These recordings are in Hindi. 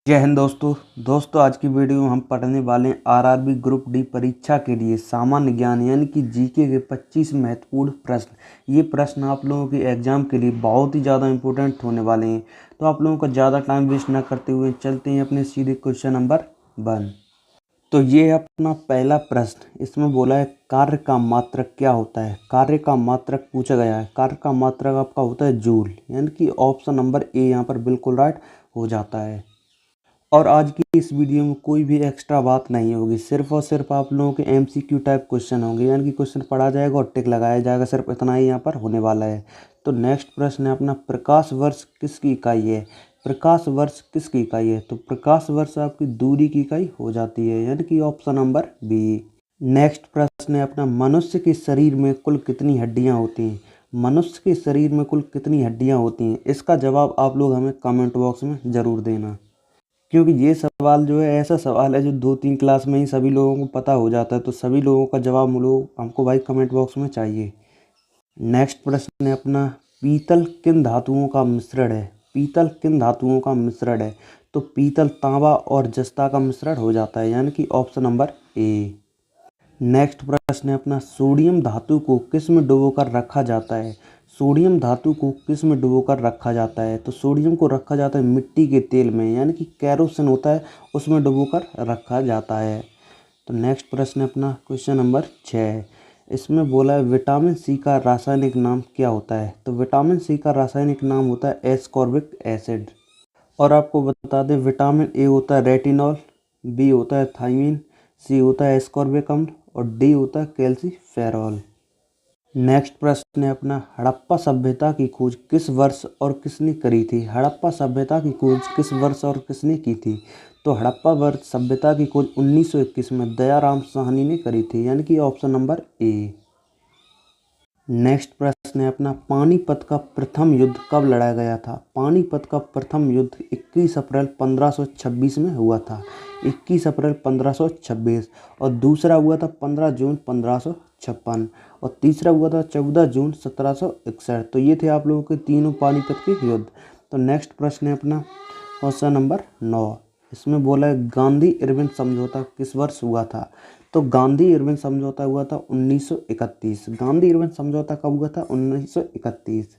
जय हिंद दोस्तों आज की वीडियो में हम पढ़ने वाले हैं आरआरबी ग्रुप डी परीक्षा के लिए सामान्य ज्ञान यानी कि जीके के 25 महत्वपूर्ण प्रश्न। ये प्रश्न आप लोगों के एग्जाम के लिए बहुत ही ज़्यादा इंपॉर्टेंट होने वाले हैं। तो आप लोगों का ज़्यादा टाइम वेस्ट ना करते हुए चलते हैं अपने सीधे क्वेश्चन नंबर 1। तो ये है अपना पहला प्रश्न। इसमें बोला है कार्य का मात्रक क्या होता है। कार्य का मात्रक पूछा गया है। कार्य का मात्रक आपका होता है जूल, यानी कि ऑप्शन नंबर ए यहाँ पर बिल्कुल राइट हो जाता है। और आज की इस वीडियो में कोई भी एक्स्ट्रा बात नहीं होगी, सिर्फ और सिर्फ आप लोगों के एमसीक्यू टाइप क्वेश्चन होंगे, यानी कि क्वेश्चन पढ़ा जाएगा और टिक लगाया जाएगा, सिर्फ इतना ही यहाँ पर होने वाला है। तो नेक्स्ट प्रश्न है अपना प्रकाश वर्ष किसकी इकाई है। प्रकाश वर्ष किसकी इकाई है, तो प्रकाश वर्ष आपकी दूरी की इकाई हो जाती है, यानी कि ऑप्शन नंबर बी। नेक्स्ट प्रश्न है अपना मनुष्य के शरीर में कुल कितनी हड्डियाँ होती हैं। मनुष्य के शरीर में कुल कितनी हड्डियाँ होती हैं, इसका जवाब आप लोग हमें कमेंट बॉक्स में ज़रूर देना, क्योंकि ये सवाल जो है ऐसा सवाल है जो 2-3 क्लास में ही सभी लोगों को पता हो जाता है। तो सभी लोगों का जवाब हमको भाई कमेंट बॉक्स में चाहिए। नेक्स्ट प्रश्न है अपना पीतल किन धातुओं का मिश्रण है। पीतल किन धातुओं का मिश्रण है, तो पीतल तांबा और जस्ता का मिश्रण हो जाता है, यानी कि ऑप्शन नंबर ए। नेक्स्ट प्रश्न है अपना सोडियम धातु को किस में डुबोकर रखा जाता है। सोडियम धातु को किस में डुबोकर रखा जाता है, तो सोडियम को रखा जाता है मिट्टी के तेल में, यानी कि कैरोसिन होता है उसमें डुबोकर रखा जाता है। तो नेक्स्ट प्रश्न है अपना क्वेश्चन नंबर 6। इसमें बोला है विटामिन सी का रासायनिक नाम क्या होता है, तो विटामिन सी का रासायनिक नाम होता है एस्कॉर्बिक एसिड। और आपको बता दें विटामिन ए होता है रेटिनॉल, बी होता है थायमीन, सी होता है एस्कॉर्बिक अम्ल और डी होता है कैल्सीफेरॉल। नेक्स्ट प्रश्न है अपना हड़प्पा सभ्यता की खोज किस वर्ष और किसने करी थी। हड़प्पा सभ्यता की खोज किस वर्ष और किसने की थी, तो हड़प्पा वर्ष सभ्यता की खोज 1921 में दयाराम साहनी ने करी थी, यानी कि ऑप्शन नंबर ए। नेक्स्ट प्रश्न है अपना पानीपत का प्रथम युद्ध कब लड़ा गया था। पानीपत का प्रथम युद्ध 21 अप्रैल 1526 में हुआ था, 21 अप्रैल 1526। और दूसरा हुआ था 15 जून 1556 और तीसरा हुआ था 14 जून 1761। तो ये थे आप लोगों के तीनों पानीपत के युद्ध। तो नेक्स्ट प्रश्न है अपना क्वेश्चन नंबर 9। इसमें बोला है गांधी इरविन समझौता किस वर्ष हुआ था, तो गांधी इरविन समझौता हुआ था 1931। गांधी इरविन समझौता कब हुआ था, 1931।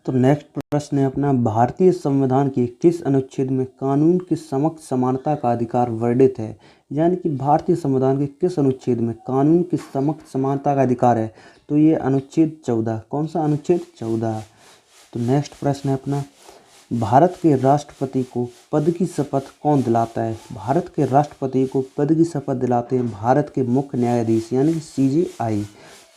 तो नेक्स्ट प्रश्न है अपना भारतीय संविधान के किस अनुच्छेद में कानून के समक्ष समानता का अधिकार वर्णित है। यानी कि भारतीय संविधान के किस अनुच्छेद में कानून के समक्ष समानता का अधिकार है, तो ये अनुच्छेद 14। कौन सा अनुच्छेद 14। तो नेक्स्ट प्रश्न है अपना भारत के राष्ट्रपति को पद की शपथ कौन दिलाता है। भारत के राष्ट्रपति को पद की शपथ दिलाते हैं भारत के मुख्य न्यायाधीश, यानी कि सीजेआई।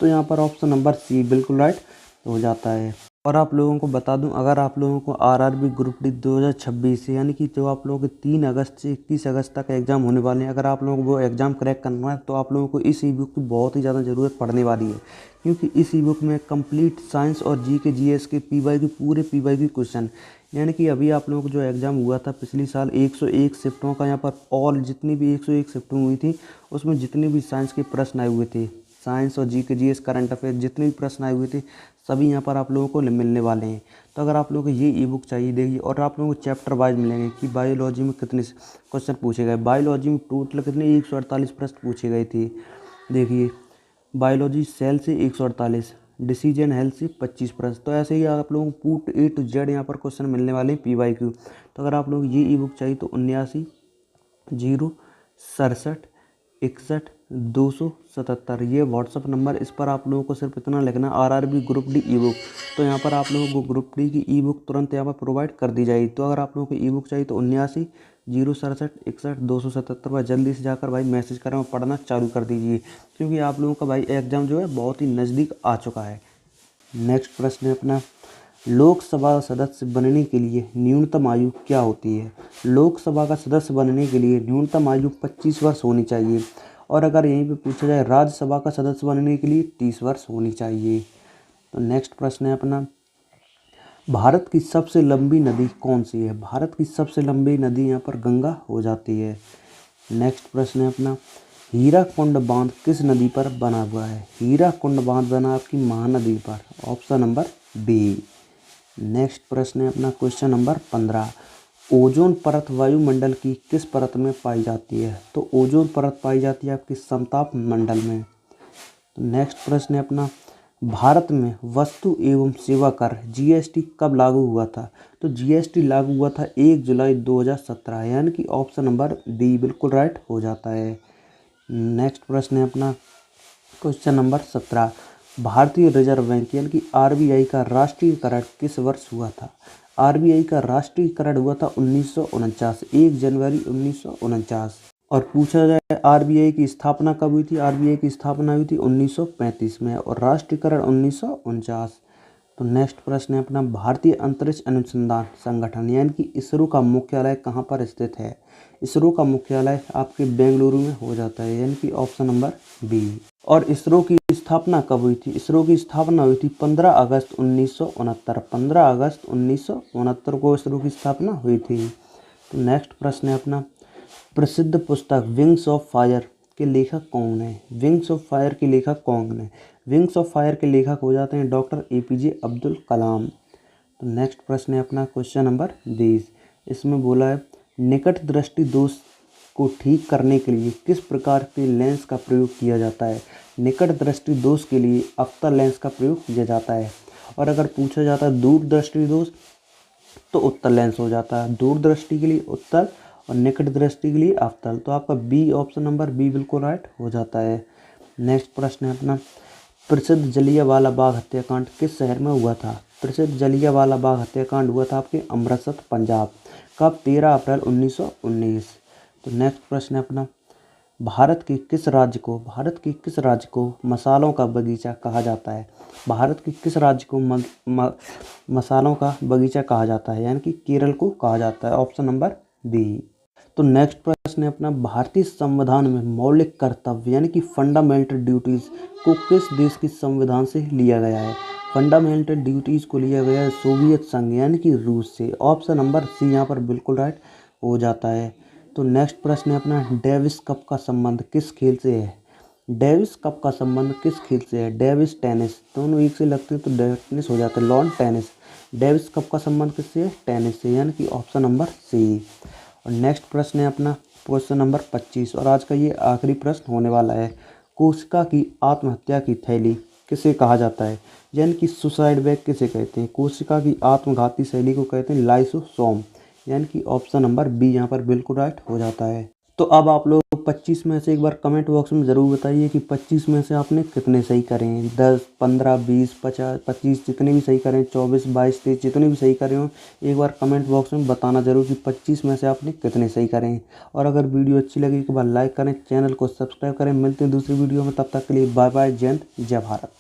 तो यहाँ पर ऑप्शन नंबर सी बिल्कुल राइट हो जाता है। और आप लोगों को बता दूं, अगर आप लोगों को आरआरबी ग्रुप डी 2026 से, यानी कि जो आप लोगों के 3 अगस्त से 21 अगस्त तक एग्ज़ाम होने वाले हैं, अगर आप लोगों को वो एग्ज़ाम क्रैक करना है तो आप लोगों को इस ई बुक की बहुत ही ज़्यादा ज़रूरत पड़ने वाली है, क्योंकि इस ई बुक में कंप्लीट साइंस और जीके जीएस के पीवाईक्यू पूरे पीवाईक्यू क्वेश्चन, यानी कि अभी आप लोगों को जो एग्ज़ाम हुआ था पिछली साल 101 शिफ्टों का, यहाँ पर ऑल जितनी भी 101 शिफ्टों हुई थी उसमें जितने भी साइंस के प्रश्न आए हुए थे, साइंस और जीके जीएस करंट अफेयर जितने भी प्रश्न आए हुए थे सभी यहाँ पर आप लोगों को मिलने वाले हैं। तो अगर आप लोगों को ये ई बुक चाहिए देखिए, और आप लोगों को चैप्टर वाइज मिलेंगे कि बायोलॉजी में कितने क्वेश्चन पूछे गए। बायोलॉजी में टोटल कितने 148 प्रश्न पूछे गए थे। देखिए बायोलॉजी सेल से 148, डिसीज एंड हेल्थ से 25 प्रश्न। तो ऐसे ही आप लोगों को पूट ए टू जेड यहाँ पर क्वेश्चन मिलने वाले हैं पीवाईक्यू। तो अगर आप लोग ये ई बुक चाहिए तो 79 0 67 61 277 ये व्हाट्सअप नंबर, इस पर आप लोगों को सिर्फ इतना लिखना RRB group D E book. तो यहाँ पर आप लोगों को ग्रुप डी की ई बुक तुरंत यहाँ पर प्रोवाइड कर दी जाएगी। तो अगर आप लोगों को ई बुक चाहिए तो 79 0 67 61 277 पर जल्दी से जाकर भाई मैसेज करें और पढ़ना चालू कर दीजिए, क्योंकि आप लोगों का भाई एग्ज़ाम जो है बहुत ही नज़दीक आ चुका है। नेक्स्ट प्रश्न है अपना लोकसभा सदस्य बनने के लिए न्यूनतम आयु क्या होती है। लोकसभा का सदस्य बनने के लिए न्यूनतम आयु 25 वर्ष होनी चाहिए, और अगर यहीं पे पूछा जाए राज्यसभा का सदस्य बनने के लिए 30 वर्ष होनी चाहिए। तो नेक्स्ट प्रश्न है अपना भारत की सबसे लंबी नदी कौन सी है। भारत की सबसे लंबी नदी यहाँ पर गंगा हो जाती है। नेक्स्ट प्रश्न है अपना हीराकुंड बांध किस नदी पर बना हुआ है। हीराकुंड बांध बना आपकी महानदी पर, ऑप्शन नंबर बी। नेक्स्ट प्रश्न है अपना क्वेश्चन नंबर 15 ओजोन परत वायुमंडल की किस परत में पाई जाती है? तो ओजोन परत पाई जाती है आपकी समताप मंडल में। तो नेक्स्ट प्रश्न है अपना, भारत में वस्तु एवं सेवा कर जीएसटी कब लागू हुआ था? तो जीएसटी लागू हुआ था 1 जुलाई 2017, यानी कि ऑप्शन नंबर डी बिल्कुल राइट हो जाता है। नेक्स्ट प्रश्न है अपना क्वेश्चन नंबर 17, भारतीय रिजर्व बैंक यानी कि आरबीआई का राष्ट्रीयकरण किस वर्ष हुआ था? आरबीआई का राष्ट्रीयकरण हुआ था 1949, 1 जनवरी 1949। और पूछा जाए आरबीआई की स्थापना कब हुई थी? आरबीआई की स्थापना हुई थी 1935 में और राष्ट्रीयकरण 1949। तो नेक्स्ट प्रश्न है अपना, भारतीय अंतरिक्ष अनुसंधान संगठन यानी कि इसरो का मुख्यालय कहाँ पर स्थित है? इसरो का मुख्यालय आपके बेंगलुरु में हो जाता है, यानी कि ऑप्शन नंबर बी। और इसरो की स्थापना कब हुई थी? इसरो की स्थापना हुई थी 15 अगस्त 1969। 15 अगस्त 1969 को इसरो की स्थापना हुई थी। तो नेक्स्ट प्रश्न है अपना, प्रसिद्ध पुस्तक विंग्स ऑफ फायर के लेखक कौन है? विंग्स ऑफ फायर के लेखक कौन है? विंग्स ऑफ फायर के लेखक हो जाते हैं डॉक्टर एपीजे अब्दुल कलाम। तो नेक्स्ट प्रश्न है अपना क्वेश्चन नंबर 20। इसमें बोला है, निकट दृष्टि दोष को ठीक करने के लिए किस प्रकार के लेंस का प्रयोग किया जाता है? निकट दृष्टि दोष के लिए अवतल लेंस का प्रयोग किया जाता है। और अगर पूछा जाता है दूर दृष्टि दोष तो उत्तल लेंस हो जाता है। दूर दृष्टि के लिए उत्तल और निकट दृष्टि के लिए अवतल। तो आपका बी ऑप्शन नंबर बी बिल्कुल राइट हो जाता है। नेक्स्ट प्रश्न है अपना, प्रसिद्ध जलियांवाला बाग हत्याकांड किस शहर में हुआ था? प्रसिद्ध जलियांवाला बाग हत्याकांड हुआ था आपके अमृतसर पंजाब। कब? 13 अप्रैल 1919। तो नेक्स्ट प्रश्न है अपना, भारत के किस राज्य को मसालों का बगीचा कहा जाता है? भारत के किस राज्य को मसालों का बगीचा कहा जाता है? यानी कि केरल को कहा जाता है, ऑप्शन नंबर बी। तो नेक्स्ट प्रश्न है अपना, भारतीय संविधान में मौलिक कर्तव्य यानी कि फंडामेंटल ड्यूटीज को किस देश के संविधान से लिया गया है? फंडामेंटल ड्यूटीज को लिया गया है सोवियत संघ यानी कि रूस से, ऑप्शन नंबर सी यहाँ पर बिल्कुल राइट हो जाता है। तो नेक्स्ट प्रश्न है अपना, डेविस कप का संबंध किस खेल से है? डेविस कप का संबंध किस खेल से है? डेविस टेनिस, दोनों एक से लगते हैं तो टेनिस हो जाता है, लॉन टेनिस। डेविस कप का संबंध किससे है? टेनिस से, यानी कि ऑप्शन नंबर सी। और नेक्स्ट प्रश्न है अपना क्वेश्चन नंबर 25 और आज का ये आखिरी प्रश्न होने वाला है, कोशिका की आत्महत्या की थैली किसे कहा जाता है? यानी कि सुसाइड बैग किसे कहते हैं? कोशिका की आत्मघाती शैली को कहते हैं लाइसोसोम, यानी कि ऑप्शन नंबर बी यहाँ पर बिल्कुल राइट हो जाता है। तो अब आप लोग 25 में से एक बार कमेंट बॉक्स में ज़रूर बताइए कि 25 में से आपने कितने सही करें। 10, 15, 20, 50, 25 जितने भी सही करें, 24, 22, 23 जितने भी सही करें हो, एक बार कमेंट बॉक्स में बताना ज़रूर कि 25 में से आपने कितने सही करें। और अगर वीडियो अच्छी लगी एक बार लाइक करें, चैनल को सब्सक्राइब करें। मिलते हैं दूसरी वीडियो में, तब तक के लिए बाय बाय। जय हिंद, जय भारत।